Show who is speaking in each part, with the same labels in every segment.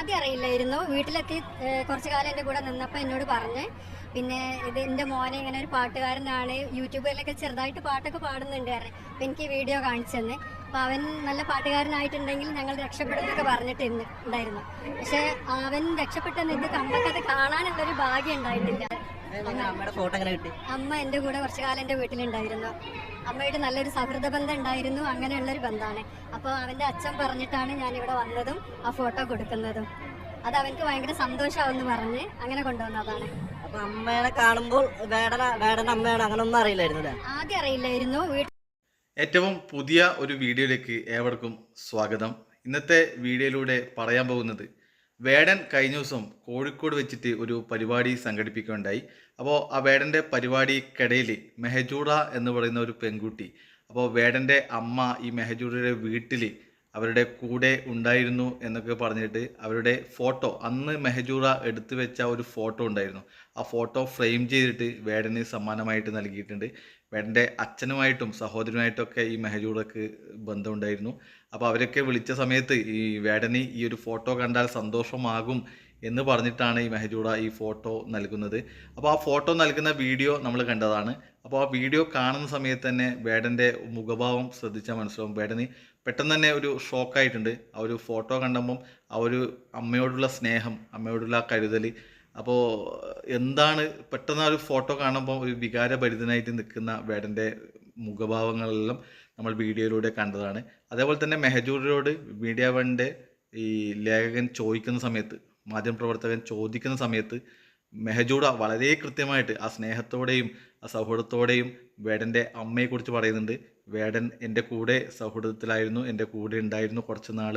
Speaker 1: ആദ്യം അറിയില്ലായിരുന്നു. വീട്ടിലെത്തി കുറച്ചു കാലം എൻ്റെ കൂടെ നിന്നപ്പോൾ എന്നോട് പറഞ്ഞ്, പിന്നെ ഇത് എൻ്റെ മോനെ ഇങ്ങനെ ഒരു പാട്ടുകാരനാണ്, യൂട്യൂബിലൊക്കെ ചെറുതായിട്ട് പാട്ടൊക്കെ പാടുന്നുണ്ട് പറഞ്ഞു. അപ്പം എനിക്ക് വീഡിയോ കാണിച്ചു തന്നെ. അപ്പോൾ അവൻ നല്ല പാട്ടുകാരനായിട്ടുണ്ടെങ്കിൽ ഞങ്ങൾ രക്ഷപ്പെടുന്നൊക്കെ പറഞ്ഞിട്ടുണ്ടായിരുന്നു. പക്ഷേ അവൻ രക്ഷപ്പെട്ടെന്ന് ഇത് അമ്മക്കത് കാണാനുള്ളൊരു ഭാഗ്യം ഉണ്ടായിട്ടില്ല. അമ്മ എൻ്റെ കൂടെ കുറച്ചു കാലം എൻ്റെ വീട്ടിലുണ്ടായിരുന്നു. അമ്മയുടെ നല്ലൊരു സൗഹൃദ ബന്ധം ഉണ്ടായിരുന്നു. അങ്ങനെയുള്ളൊരു ബന്ധമാണ്. അപ്പോൾ അവൻ്റെ അച്ഛൻ പറഞ്ഞിട്ടാണ് ഞാനിവിടെ വന്നതും ആ ഫോട്ടോ കൊടുക്കുന്നതും. അത് അവനക്ക് ഭയങ്കര സന്തോഷമാവെന്ന് പറഞ്ഞ് അങ്ങനെ കൊണ്ടുവന്നതാണ്.
Speaker 2: അപ്പൊ അമ്മേനെ കാണുമ്പോൾ അമ്മയാണ് അങ്ങനൊന്നും അറിയില്ലായിരുന്നു.
Speaker 1: ആദ്യം അറിയില്ലായിരുന്നു.
Speaker 3: ഏറ്റവും പുതിയ ഒരു വീഡിയോയിലേക്ക് ഏവർക്കും സ്വാഗതം. ഇന്നത്തെ വീഡിയോയിലൂടെ പറയാൻ പോകുന്നത്, വേടൻ കഴിഞ്ഞ ദിവസം കോഴിക്കോട് വെച്ചിട്ട് ഒരു പരിപാടി സംഘടിപ്പിക്കുകയുണ്ടായി. അപ്പോൾ ആ വേടൻ്റെ പരിപാടിക്കിടയിൽ മെഹജൂറ എന്ന് പറയുന്ന ഒരു പെൺകുട്ടി, അപ്പോൾ വേടൻ്റെ അമ്മ ഈ മെഹജൂറയുടെ വീട്ടിൽ അവരുടെ കൂടെ ഉണ്ടായിരുന്നു എന്നൊക്കെ പറഞ്ഞിട്ട് അവരുടെ ഫോട്ടോ, അന്ന് മെഹജൂറ എടുത്തു വെച്ച ഒരു ഫോട്ടോ ഉണ്ടായിരുന്നു. ആ ഫോട്ടോ ഫ്രെയിം ചെയ്തിട്ട് വേടന് സമ്മാനമായിട്ട് നൽകിയിട്ടുണ്ട്. വേടൻ്റെ അച്ഛനുമായിട്ടും സഹോദരനുമായിട്ടൊക്കെ ഈ മെഹജൂറക്ക് ബന്ധമുണ്ടായിരുന്നു. അപ്പോൾ അവരൊക്കെ വിളിച്ച സമയത്ത് ഈ വേടന് ഈ ഒരു ഫോട്ടോ കണ്ടാൽ സന്തോഷമാകും എന്ന് പറഞ്ഞിട്ടാണ് ഈ മെഹജൂറ ഈ ഫോട്ടോ നൽകുന്നത്. അപ്പോൾ ആ ഫോട്ടോ നൽകുന്ന വീഡിയോ നമ്മൾ കണ്ടതാണ്. അപ്പോൾ ആ വീഡിയോ കാണുന്ന സമയത്ത് തന്നെ വേടൻ്റെ മുഖഭാവം ശ്രദ്ധിച്ചാൽ മനസ്സിലാവും. വേടന് പെട്ടെന്ന് തന്നെ ഒരു ഷോക്കായിട്ടുണ്ട്. ആ ഒരു ഫോട്ടോ കണ്ടുമ്പം ആ ഒരു അമ്മയോടുള്ള സ്നേഹം, അമ്മയോടുള്ള കരുതൽ, അപ്പോൾ എന്താണ് പെട്ടെന്ന് ആ ഒരു ഫോട്ടോ കാണുമ്പോൾ ഒരു വികാരഭരിതനായിട്ട് നിൽക്കുന്ന വേടൻ്റെ മുഖഭാവങ്ങളെല്ലാം നമ്മൾ വീഡിയോയിലൂടെ കണ്ടതാണ്. അതേപോലെ തന്നെ മെഹജൂറിനോട് മീഡിയ വണ്ണിൻ്റെ ഈ ലേഖകൻ ചോദിക്കുന്ന സമയത്ത്, മാധ്യമപ്രവർത്തകൻ ചോദിക്കുന്ന സമയത്ത് മെഹജൂറ വളരെ കൃത്യമായിട്ട് ആ സ്നേഹത്തോടെയും ആ സൗഹൃദത്തോടെയും വേടൻ്റെ അമ്മയെക്കുറിച്ച് പറയുന്നുണ്ട്. വേടൻ എൻ്റെ കൂടെ സൗഹൃദത്തിലായിരുന്നു, എൻ്റെ കൂടെ ഉണ്ടായിരുന്നു കുറച്ച് നാൾ.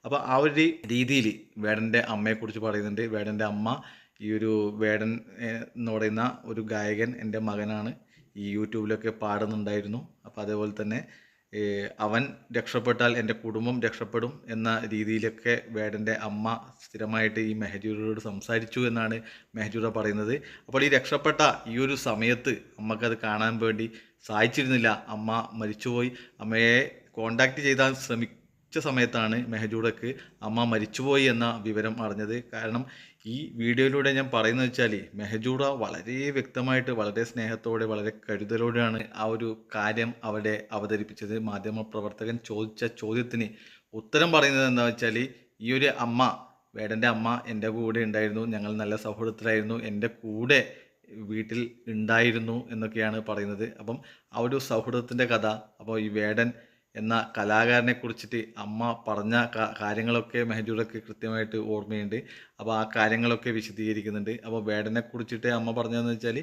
Speaker 3: അപ്പോൾ ആ ഒരു രീതിയിൽ വേടൻ്റെ അമ്മയെക്കുറിച്ച് പറയുന്നുണ്ട്. വേടൻ്റെ അമ്മ ഈ ഒരു വേടൻ എന്ന് പറയുന്ന ഒരു ഗായകൻ എൻ്റെ മകനാണ്, ഈ യൂട്യൂബിലൊക്കെ പാടുന്നുണ്ടായിരുന്നു. അപ്പോൾ അതേപോലെ തന്നെ അവൻ രക്ഷപ്പെട്ടാൽ എൻ്റെ കുടുംബം രക്ഷപ്പെടും എന്ന രീതിയിലൊക്കെ വേടൻ്റെ അമ്മ സ്ഥിരമായിട്ട് ഈ മെഹജൂറയോട് സംസാരിച്ചു എന്നാണ് മെഹജൂറ പറയുന്നത്. അപ്പോൾ ഈ രക്ഷപ്പെട്ട ഈ ഒരു സമയത്ത് അമ്മക്കത് കാണാൻ വേണ്ടി സാധിച്ചിരുന്നില്ല. അമ്മ മരിച്ചുപോയി. അമ്മയെ കോണ്ടാക്ട് ചെയ്താൽ ശ്രമിച്ച സമയത്താണ് മെഹജൂറക്ക് അമ്മ മരിച്ചുപോയി എന്ന വിവരം അറിഞ്ഞത്. കാരണം ഈ വീഡിയോയിലൂടെ ഞാൻ പറയുന്നത് വെച്ചാൽ, മെഹജൂറ വളരെ വ്യക്തമായിട്ട്, വളരെ സ്നേഹത്തോടെ, വളരെ കരുതലോടെയാണ് ആ ഒരു കാര്യം അവിടെ അവതരിപ്പിച്ചത്. മാധ്യമപ്രവർത്തകൻ ചോദിച്ച ചോദ്യത്തിന് ഉത്തരം പറയുന്നത് എന്താ വെച്ചാൽ, ഈ ഒരു അമ്മ, വേടൻ്റെ അമ്മ എൻ്റെ കൂടെ ഉണ്ടായിരുന്നു, ഞങ്ങൾ നല്ല സൗഹൃദത്തിലായിരുന്നു, എൻ്റെ കൂടെ വീട്ടിൽ ഉണ്ടായിരുന്നു എന്നൊക്കെയാണ് പറയുന്നത്. അപ്പം ആ ഒരു സൗഹൃദത്തിൻ്റെ കഥ, അപ്പോൾ ഈ വേടൻ എന്ന കലാകാരനെ കുറിച്ചിട്ട് അമ്മ പറഞ്ഞ കാര്യങ്ങളൊക്കെ മെഹജൂറക്ക് കൃത്യമായിട്ട് ഓർമ്മയുണ്ട്. അപ്പോൾ ആ കാര്യങ്ങളൊക്കെ വിശദീകരിക്കുന്നുണ്ട്. അപ്പോൾ വേടനെ കുറിച്ചിട്ട് അമ്മ പറഞ്ഞതെന്ന് വെച്ചാൽ,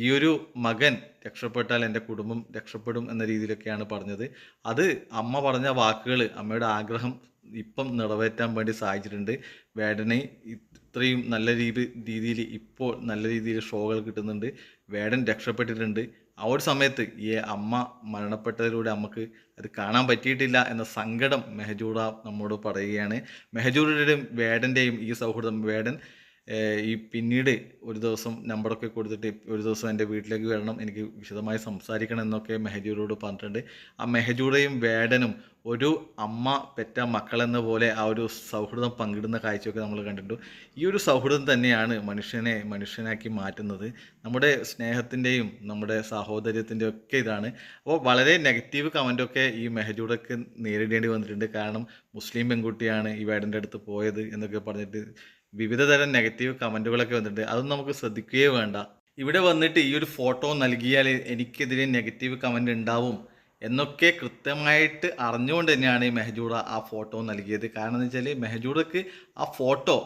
Speaker 3: ഈ ഒരു മകൻ രക്ഷപ്പെട്ടാൽ എൻ്റെ കുടുംബം രക്ഷപ്പെടും എന്ന രീതിയിലൊക്കെയാണ് പറഞ്ഞത്. അത് അമ്മ പറഞ്ഞ വാക്കുകൾ, അമ്മയുടെ ആഗ്രഹം ഇപ്പം നിറവേറ്റാൻ വേണ്ടി സാധിച്ചിട്ടുണ്ട്. വേടനെ ഇത്രയും നല്ല രീതിയിൽ ഇപ്പോൾ നല്ല രീതിയിൽ ഷോകൾ കിട്ടുന്നുണ്ട്. വേടൻ രക്ഷപ്പെട്ടിട്ടുണ്ട്. ആ ഒരു സമയത്ത് ഈ അമ്മ മരണപ്പെട്ടതിലൂടെ നമുക്ക് അത് കാണാൻ പറ്റിയിട്ടില്ല എന്ന സങ്കടം മെഹജൂറ നമ്മോട് പറയുകയാണ്. മെഹജൂറയുടെയും വേടൻ്റെയും ഈ സൗഹൃദം, വേടൻ ഈ പിന്നീട് ഒരു ദിവസം നമ്പറൊക്കെ കൊടുത്തിട്ട് ഒരു ദിവസം എൻ്റെ വീട്ടിലേക്ക് വരണം, എനിക്ക് വിശദമായി സംസാരിക്കണം എന്നൊക്കെ മെഹജൂറോട് പറഞ്ഞിട്ടുണ്ട്. ആ മെഹജൂറയും വേടനും ഒരു അമ്മ പെറ്റ മക്കളെന്ന പോലെ ആ ഒരു സൗഹൃദം പങ്കിടുന്ന കാഴ്ചയൊക്കെ നമ്മൾ കണ്ടിട്ടുണ്ട്. ഈ ഒരു സൗഹൃദം തന്നെയാണ് മനുഷ്യനെ മനുഷ്യനാക്കി മാറ്റുന്നത്. നമ്മുടെ സ്നേഹത്തിൻ്റെയും നമ്മുടെ സാഹോദര്യത്തിൻ്റെയും ഒക്കെ ഇതാണ്. അപ്പോൾ വളരെ നെഗറ്റീവ് കമൻറ്റൊക്കെ ഈ മെഹജൂറക്ക് നേരിടേണ്ടി വന്നിട്ടുണ്ട്. കാരണം മുസ്ലിം പെൺകുട്ടിയാണ് ഈ വേടൻ്റെ അടുത്ത് പോയത് എന്നൊക്കെ പറഞ്ഞിട്ട് വിവിധ തരം നെഗറ്റീവ് കമൻറ്റുകളൊക്കെ വന്നിട്ടുണ്ട്. അതൊന്നും നമുക്ക് ശ്രദ്ധിക്കുകയേ വേണ്ട. ഇവിടെ വന്നിട്ട് ഈ ഒരു ഫോട്ടോ നൽകിയാൽ എനിക്കെതിരെ നെഗറ്റീവ് കമൻറ്റ് ഉണ്ടാവും എന്നൊക്കെ കൃത്യമായിട്ട് അറിഞ്ഞുകൊണ്ട് തന്നെയാണ് ഈ മെഹജൂറ ആ ഫോട്ടോ നൽകിയത്. കാരണം എന്ന് വെച്ചാൽ, മെഹജൂറക്ക് ആ ഫോട്ടോ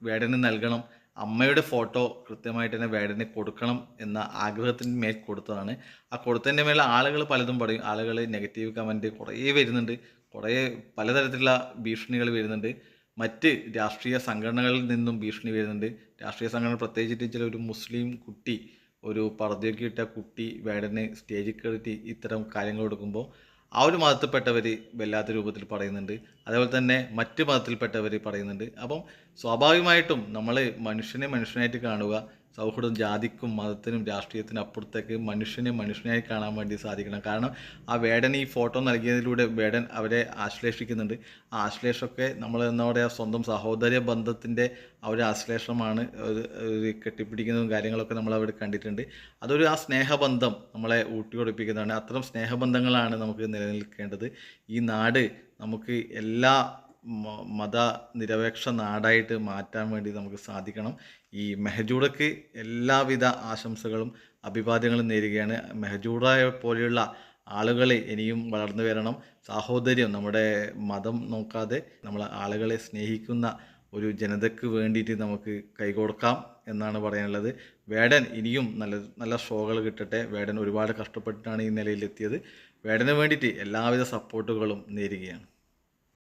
Speaker 3: വേടന് നൽകണം, അമ്മയുടെ ഫോട്ടോ കൃത്യമായിട്ട് തന്നെ വേടന് കൊടുക്കണം എന്ന ആഗ്രഹത്തിന് മേൽ കൊടുത്തതാണ്. ആ കൊടുത്തതിൻ്റെ മേലെ ആളുകൾ പലതും പറയും. ആളുകൾ നെഗറ്റീവ് കമൻറ്റ് കുറേ വരുന്നുണ്ട്, കുറേ പലതരത്തിലുള്ള ഭീഷണികൾ വരുന്നുണ്ട്. മറ്റ് രാഷ്ട്രീയ സംഘടനകളിൽ നിന്നും ഭീഷണി വരുന്നുണ്ട്. രാഷ്ട്രീയ സംഘടന പ്രത്യേകിച്ചിട്ട് ചില ഒരു മുസ്ലിം കുട്ടി, ഒരു പർദ്ദയൊക്കെ ഇട്ട കുട്ടി വേടനെ സ്റ്റേജിൽ കയറിയിട്ട് ഇത്തരം കാര്യങ്ങൾ കൊടുക്കുമ്പോൾ ആ ഒരു മതത്തിൽപ്പെട്ടവർ വല്ലാത്ത രൂപത്തിൽ പറയുന്നുണ്ട്. അതേപോലെ തന്നെ മറ്റ് മതത്തിൽപ്പെട്ടവർ പറയുന്നുണ്ട്. അപ്പം സ്വാഭാവികമായിട്ടും നമ്മൾ മനുഷ്യനെ മനുഷ്യനായിട്ട് കാണുക, സൗഹൃദം ജാതിക്കും മതത്തിനും രാഷ്ട്രീയത്തിനും അപ്പുറത്തേക്ക് മനുഷ്യനെ മനുഷ്യനായി കാണാൻ വേണ്ടി സാധിക്കണം. കാരണം ആ വേടൻ ഈ ഫോട്ടോ നൽകിയതിലൂടെ വേടൻ അവരെ ആശ്ലേഷിക്കുന്നുണ്ട്. ആ ആശ്ലേഷമൊക്കെ നമ്മൾ എന്താ പറയുക, സ്വന്തം സഹോദര ബന്ധത്തിൻ്റെ ആ ഒരു ആശ്ലേഷമാണ്, ഒരു കെട്ടിപ്പിടിക്കുന്നതും കാര്യങ്ങളൊക്കെ നമ്മൾ അവിടെ കണ്ടിട്ടുണ്ട്. അതൊരു ആ സ്നേഹബന്ധം നമ്മളെ ഊട്ടിയുറപ്പിക്കുന്നതാണ്. അത്തരം സ്നേഹബന്ധങ്ങളാണ് നമുക്ക് നിലനിൽക്കേണ്ടത്. ഈ നാട് നമുക്ക് എല്ലാ മതനിരപേക്ഷ നാടായിട്ട് മാറ്റാൻ വേണ്ടി നമുക്ക് സാധിക്കണം. ഈ മെഹജൂറയ്ക്ക് എല്ലാവിധ ആശംസകളും അഭിവാദ്യങ്ങളും നേരുകയാണ്. മെഹജൂറയെ പോലെയുള്ള ആളുകൾ ഇനിയും വളർന്നു വരണം. സാഹോദര്യം, നമ്മുടെ മതം നോക്കാതെ നമ്മൾ ആളുകളെ സ്നേഹിക്കുന്ന ഒരു ജനതയ്ക്ക് വേണ്ടിയിട്ട് നമുക്ക് കൈകോർക്കാം എന്നാണ് പറയാനുള്ളത്. വേടൻ ഇനിയും നല്ല നല്ല ഷോകൾ കിട്ടട്ടെ. വേടൻ ഒരുപാട് കഷ്ടപ്പെട്ടിട്ടാണ് ഈ നിലയിലെത്തിയത്. വേടന് വേണ്ടിയിട്ട് എല്ലാവിധ സപ്പോർട്ടുകളും നേരുകയാണ്.